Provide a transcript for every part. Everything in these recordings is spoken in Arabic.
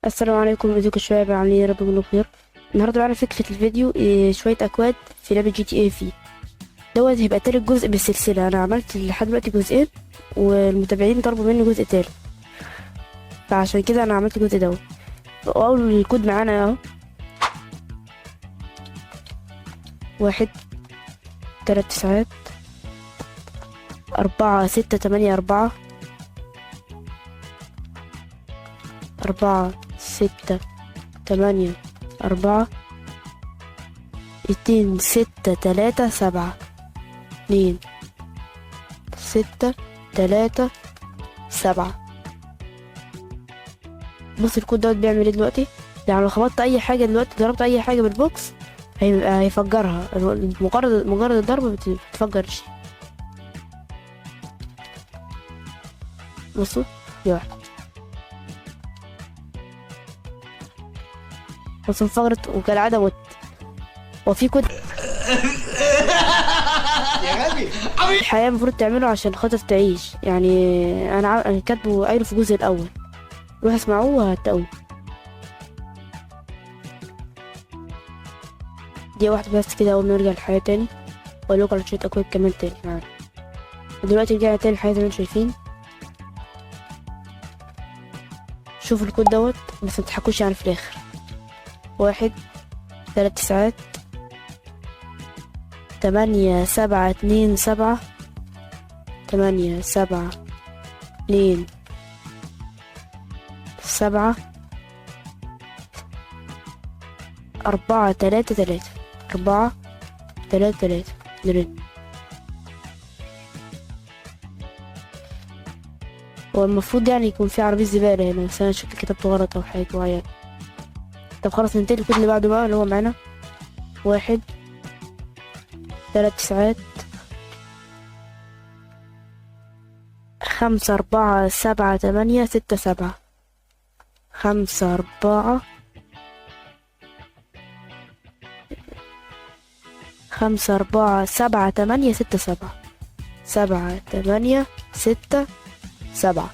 السلام عليكم، ازيكم يا شباب؟ عاملين ايه؟ يا رب تكونوا بخير. النهارده معانا فكرة الفيديو شوية اكواد في لعبة جي تي اي في هيبقى تالت جزء بالسلسلة. انا عملت لحد دلوقتي جزئين والمتابعين طلبوا مني جزء تالت، فعشان كده انا عملت الجزء واول الكود معانا اهو: 1 3 9 4 6 8 4 4 6 8 4 2 6 3 7 2 6 3 7. بص الكود بيعمل ايه دلوقتي. يعني لو خبطت اي حاجه دلوقتي، ضربت اي حاجه بالبوكس هيفجرها. مجرد الضرب بتفجر الشيء. بصوا دي واحده، بص انفجرت وكالعاده مت. وفي كود يا غبي. الحياه المفروض تعمله عشان خاطر تعيش. يعني انا كاتبه قايله في الجزء الاول، روح اسمعوه وهتلاقوه. دي واحدة بس كده. أول ما نرجع للحياة تاني أقول لكم على شوية أكواد كمان تاني معانا. ودلوقتي رجعنا تاني للحياة زي ما انتم شايفين. شوفوا الكود بس متضحكوش يعني في الآخر. 1 3 9 8 7 2 7 8 7 2 7 4 3 3 نرن. هو المفروض يعني يكون في عربية زبالة هنا، بس أنا شكلي كتبته غلط أو حاجة معينة. طب خلاص ننتقل الكود اللي بعده بقى، اللي هو معانا 1 3 9 5 4 7 8 6 7 5 4 5 4 7 8 6 7 7 8 6 7.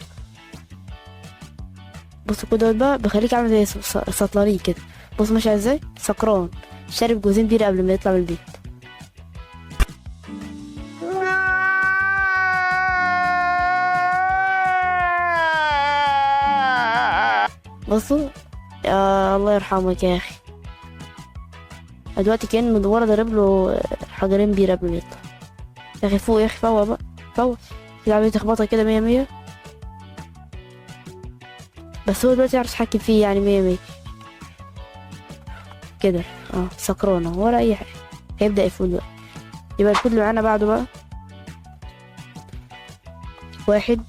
بص الكود بقى بخليك عامل زي سطلانين كده. بص ماشي ازاي، سكران شارب جوزين بيرة قبل ما يطلع من البيت. بصوا يا الله يرحمك يا اخي، دلوقتي كأنه دوارة ضارب له حجرين بيرة قبل ما يطلع. يا اخي فوق يا اخي، فوق بقى فوق. في عملية تخبطها كده 100 بس هو دلوقتي يعرف يتحكم فيه يعني 100 كده. سكرانة ولا أي حاجة. هيبدأ يفوت بقى. يبقى الكود اللي معانا بعده بقى 1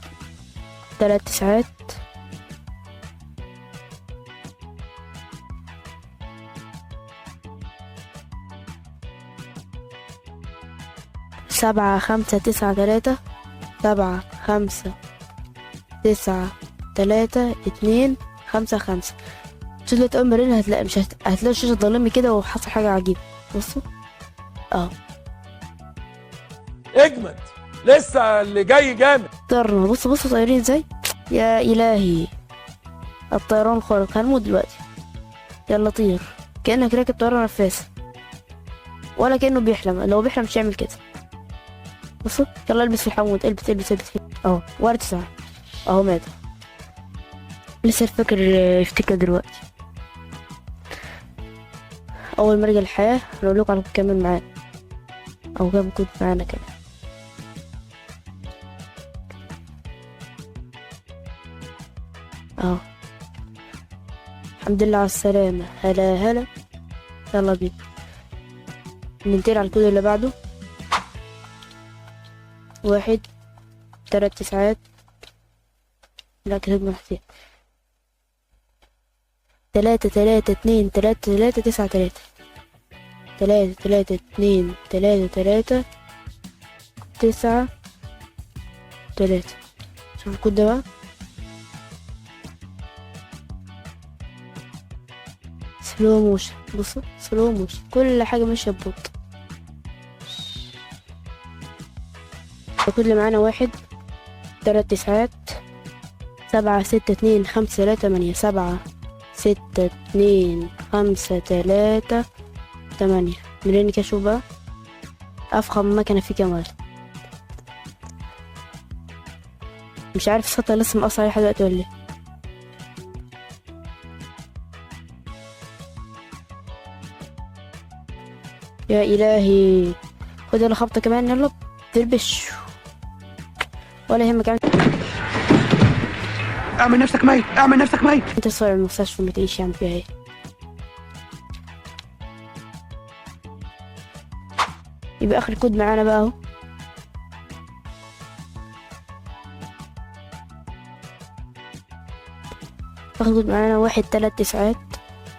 3 9 7 5 9 3 7 5 9 3 2 5 5. شوف دلوقتي أول ما رن هتلاقي مش هتلاقي الشاشة ظلمي كده وحصل حاجة عجيبة. بصوا اجمد، لسه اللي جاي جامد. طرنا. بصوا طايرين ازاي. يا إلهي، الطيران خارق. هنموت دلوقتي. يلا طير كأنك راكب طيارة نفاثة، ولا كأنه بيحلم. لو بيحلم مش هيعمل كده. بصوا يلا البس في الحمود، البس اهو. ورد ساعة اهو مات. لسه الفكر يفتكر دلوقتي. اول ما ارجع الحياة هنقول لكم على كمان معانا، او كام كود معانا كمان. اهو الحمد لله على السلامة. هلا يلا بينا ننتقل على الكود اللي بعده. 1 3 9 لا كتبنا محتاج 3 3 2 3 3 9 3 3 2 3 9 3. شوف الكود ده بقى. سلو موشن. بصوا سلو موشن، كل حاجة ماشية ببطء. الكود اللي معانا 1 3 9 7 6 2 5 3 8 7 6 2 5 3 8. منين كده اشوف بقى افخم مكنة في كمال. مش عارف السطح لسه مقصر عليه لحد دلوقتي ولا ايه. يا الهي، خد يلا خبطة كمان يلا تربش ولا يهمك. اعمل نفسك ميت، اعمل نفسك ميت. انت صاير المستشفى ما تعيش يعني فيها ايه. يبقى اخر كود معانا بقى اهو. اخر كود معانا 1 3 9.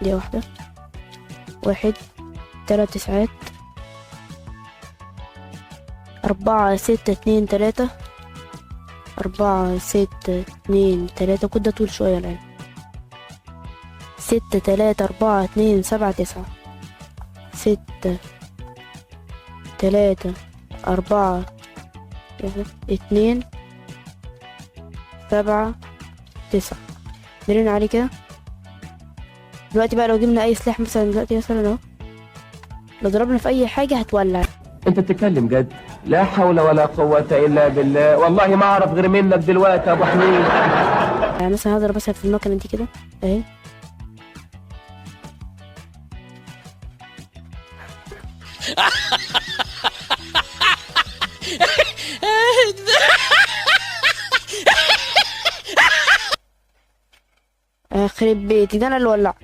دي واحدة 1 3 9 4 6 2 3 4 6 2 3. كود ده طول شوية الآن. 6 3 4 2 7 9. 6 3 4 2 7 9. مرينا عليه كده. دلوقتي بقى لو جبنا اي سلاح مثلا دلوقتي مثلا اهو، لو ضربنا في اي حاجة هتولع. انت بتتكلم جد؟ لا حول ولا قوة الا بالله، والله ما اعرف غير منك دلوقتي يا ابو حميد. يعني مثلا هضرب مثلا في المكنة دي كده اهي. خرب بيتي، ده انا اللي ولعت.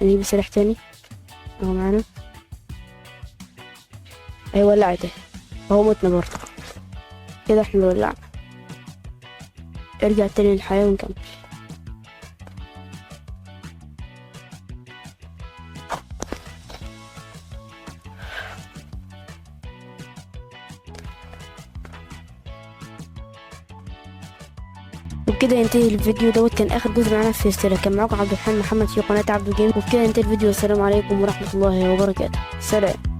نجيب سلاح تاني اهو معانا. اهي ولعت اهي اهو، متنا برضه كده، احنا اللي ولعنا. ارجع تاني للحياة ونكمل. وبكده ينتهي الفيديو دوت. كان اخر جزء معانا في السلسله. كان معاكم عبد الرحمن محمد في قناه عبدو جيم. وبكده ينتهي الفيديو. والسلام عليكم ورحمه الله وبركاته. سلام.